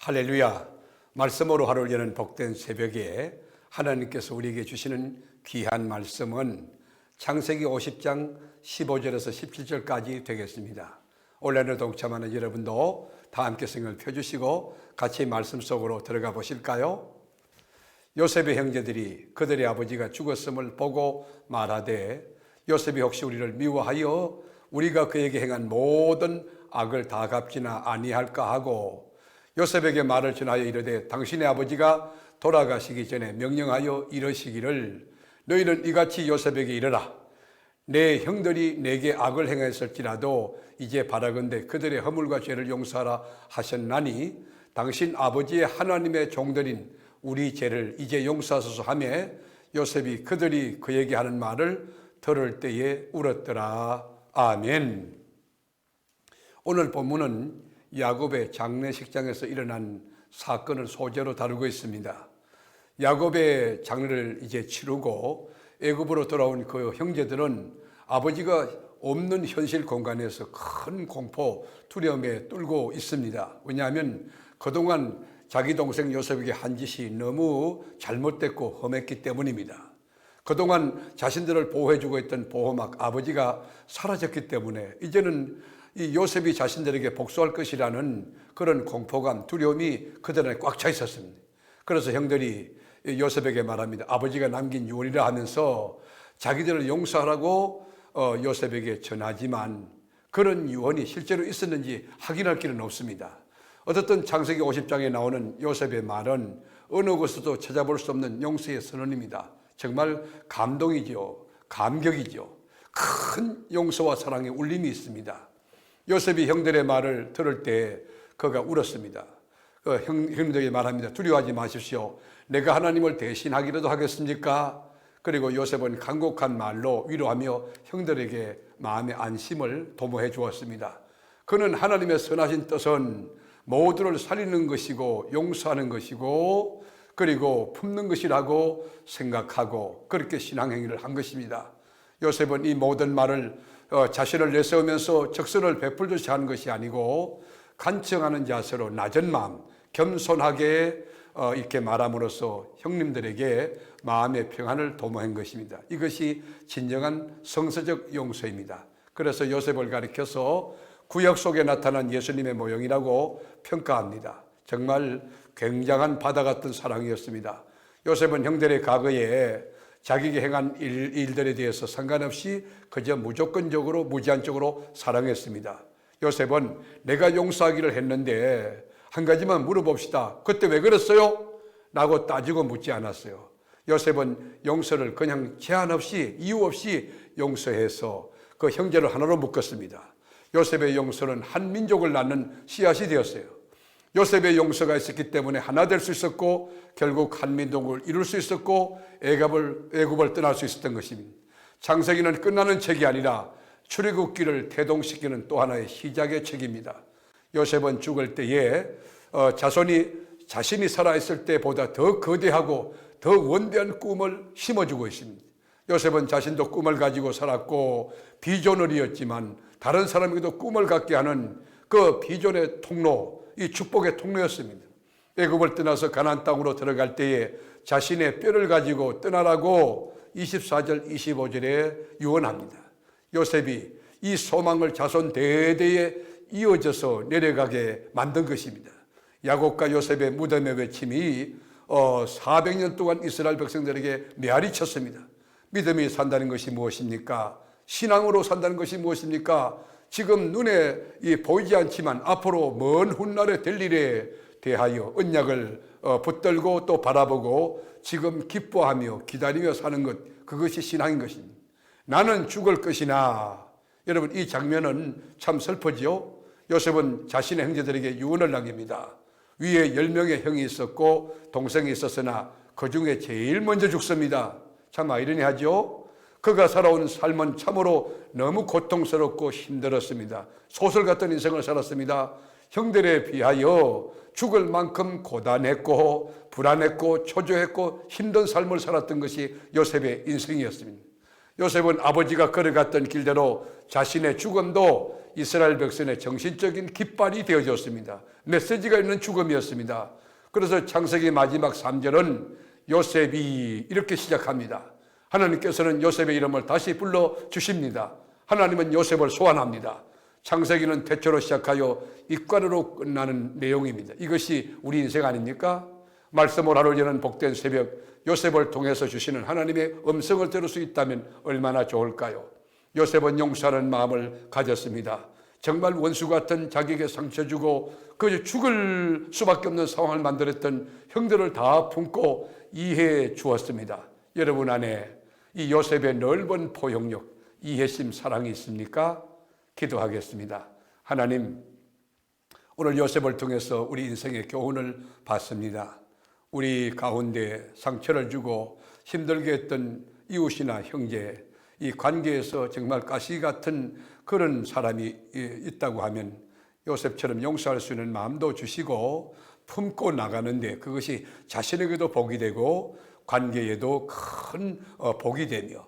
할렐루야. 말씀으로 하루를 여는 복된 새벽에 하나님께서 우리에게 주시는 귀한 말씀은 창세기 50장 15절에서 17절까지 되겠습니다. 온라인으로 동참하는 여러분도 다 함께 성경을 펴주시고 같이 말씀 속으로 들어가 보실까요? 요셉의 형제들이 그들의 아버지가 죽었음을 보고 말하되, 요셉이 혹시 우리를 미워하여 우리가 그에게 행한 모든 악을 다 갚지나 아니할까 하고, 요셉에게 말을 전하여 이르되, 당신의 아버지가 돌아가시기 전에 명령하여 이러시기를, 너희는 이같이 요셉에게 이르라. 내 형들이 내게 악을 행했을지라도 이제 바라건대 그들의 허물과 죄를 용서하라 하셨나니, 당신 아버지의 하나님의 종들인 우리 죄를 이제 용서하소서 하며, 요셉이 그들이 그에게 하는 말을 들을 때에 울었더라. 아멘. 오늘 본문은 야곱의 장례식장에서 일어난 사건을 소재로 다루고 있습니다. 야곱의 장례를 이제 치르고 애굽으로 돌아온 그 형제들은 아버지가 없는 현실 공간에서 큰 공포, 두려움에 떨고 있습니다. 왜냐하면 그동안 자기 동생 요셉에게 한 짓이 너무 잘못됐고 험했기 때문입니다. 그동안 자신들을 보호해주고 있던 보호막 아버지가 사라졌기 때문에 이제는 이 요셉이 자신들에게 복수할 것이라는 그런 공포감, 두려움이 그들 안에 꽉 차 있었습니다. 그래서 형들이 요셉에게 말합니다. 아버지가 남긴 유언이라 하면서 자기들을 용서하라고 요셉에게 전하지만 그런 유언이 실제로 있었는지 확인할 길은 없습니다. 어떻든 창세기 50장에 나오는 요셉의 말은 어느 곳에서도 찾아볼 수 없는 용서의 선언입니다. 정말 감동이죠. 감격이죠. 큰 용서와 사랑의 울림이 있습니다. 요셉이 형들의 말을 들을 때 그가 울었습니다. 형들에게 말합니다. 두려워하지 마십시오. 내가 하나님을 대신하기라도 하겠습니까? 그리고 요셉은 간곡한 말로 위로하며 형들에게 마음의 안심을 도모해 주었습니다. 그는 하나님의 선하신 뜻은 모두를 살리는 것이고 용서하는 것이고 그리고 품는 것이라고 생각하고 그렇게 신앙행위를 한 것입니다. 요셉은 이 모든 말을 자신을 내세우면서 적선을 베풀듯이 하는 것이 아니고 간청하는 자세로 낮은 마음, 겸손하게 이렇게 말함으로써 형님들에게 마음의 평안을 도모한 것입니다. 이것이 진정한 성서적 용서입니다. 그래서 요셉을 가리켜서 구약 속에 나타난 예수님의 모형이라고 평가합니다. 정말 굉장한 바다 같은 사랑이었습니다. 요셉은 형들의 과거에 자기에게 행한 일들에 대해서 상관없이 그저 무조건적으로 무제한적으로 사랑했습니다. 요셉은 내가 용서하기를 했는데 한 가지만 물어봅시다. 그때 왜 그랬어요? 라고 따지고 묻지 않았어요. 요셉은 용서를 그냥 제한 없이 이유 없이 용서해서 그 형제를 하나로 묶었습니다. 요셉의 용서는 한 민족을 낳는 씨앗이 되었어요. 요셉의 용서가 있었기 때문에 하나 될 수 있었고 결국 한 민족을 이룰 수 있었고 애굽을 떠날 수 있었던 것입니다. 창세기는 끝나는 책이 아니라 출애굽기를 태동시키는 또 하나의 시작의 책입니다. 요셉은 죽을 때에 자신이 살아있을 때보다 더 거대하고 더 원대한 꿈을 심어주고 있습니다. 요셉은 자신도 꿈을 가지고 살았고 비전을 이었지만 다른 사람에게도 꿈을 갖게 하는 그 비전의 통로, 이 축복의 통로였습니다. 애굽을 떠나서 가나안 땅으로 들어갈 때에 자신의 뼈를 가지고 떠나라고 24절 25절에 유언합니다. 요셉이 이 소망을 자손 대대에 이어져서 내려가게 만든 것입니다. 야곱과 요셉의 무덤의 외침이 400년 동안 이스라엘 백성들에게 메아리 쳤습니다. 믿음이 산다는 것이 무엇입니까? 신앙으로 산다는 것이 무엇입니까? 지금 눈에 보이지 않지만 앞으로 먼 훗날에 될 일에 대하여 언약을 붙들고 또 바라보고 지금 기뻐하며 기다리며 사는 것, 그것이 신앙인 것입니다. 나는 죽을 것이나, 여러분 이 장면은 참 슬프지요. 요셉은 자신의 형제들에게 유언을 남깁니다. 위에 10명의 형이 있었고 동생이 있었으나 그 중에 제일 먼저 죽습니다. 참 아이러니하죠. 그가 살아온 삶은 참으로 너무 고통스럽고 힘들었습니다. 소설 같은 인생을 살았습니다. 형들에 비하여 죽을 만큼 고단했고 불안했고 초조했고 힘든 삶을 살았던 것이 요셉의 인생이었습니다. 요셉은 아버지가 걸어갔던 길대로 자신의 죽음도 이스라엘 백성의 정신적인 깃발이 되어줬습니다. 메시지가 있는 죽음이었습니다. 그래서 창세기 마지막 3절은 요셉이 이렇게 시작합니다. 하나님께서는 요셉의 이름을 다시 불러주십니다. 하나님은 요셉을 소환합니다. 창세기는 태초로 시작하여 입관으로 끝나는 내용입니다. 이것이 우리 인생 아닙니까? 말씀을 하루 여는 복된 새벽, 요셉을 통해서 주시는 하나님의 음성을 들을 수 있다면 얼마나 좋을까요? 요셉은 용서하는 마음을 가졌습니다. 정말 원수 같은 자기에게 상처 주고 그 죽을 수밖에 없는 상황을 만들었던 형들을 다 품고 이해해 주었습니다. 여러분 안에 이 요셉의 넓은 포용력, 이해심, 사랑이 있습니까? 기도하겠습니다. 하나님, 오늘 요셉을 통해서 우리 인생의 교훈을 받습니다. 우리 가운데 상처를 주고 힘들게 했던 이웃이나 형제, 이 관계에서 정말 가시 같은 그런 사람이 있다고 하면 요셉처럼 용서할 수 있는 마음도 주시고 품고 나가는데 그것이 자신에게도 복이 되고 관계에도 큰 복이 되며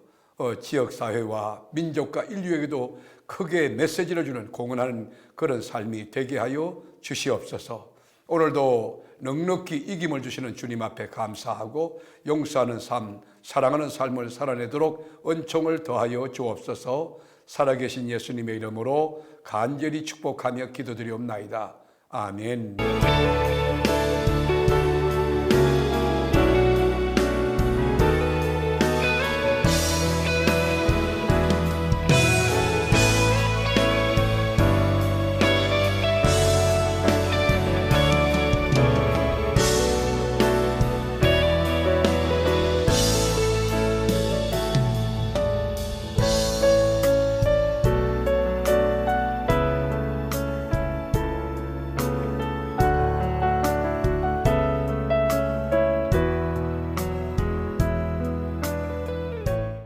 지역사회와 민족과 인류에게도 크게 메시지를 주는 공헌하는 그런 삶이 되게 하여 주시옵소서. 오늘도 넉넉히 이김을 주시는 주님 앞에 감사하고 용서하는 삶, 사랑하는 삶을 살아내도록 은총을 더하여 주옵소서. 살아계신 예수님의 이름으로 간절히 축복하며 기도드리옵나이다. 아멘.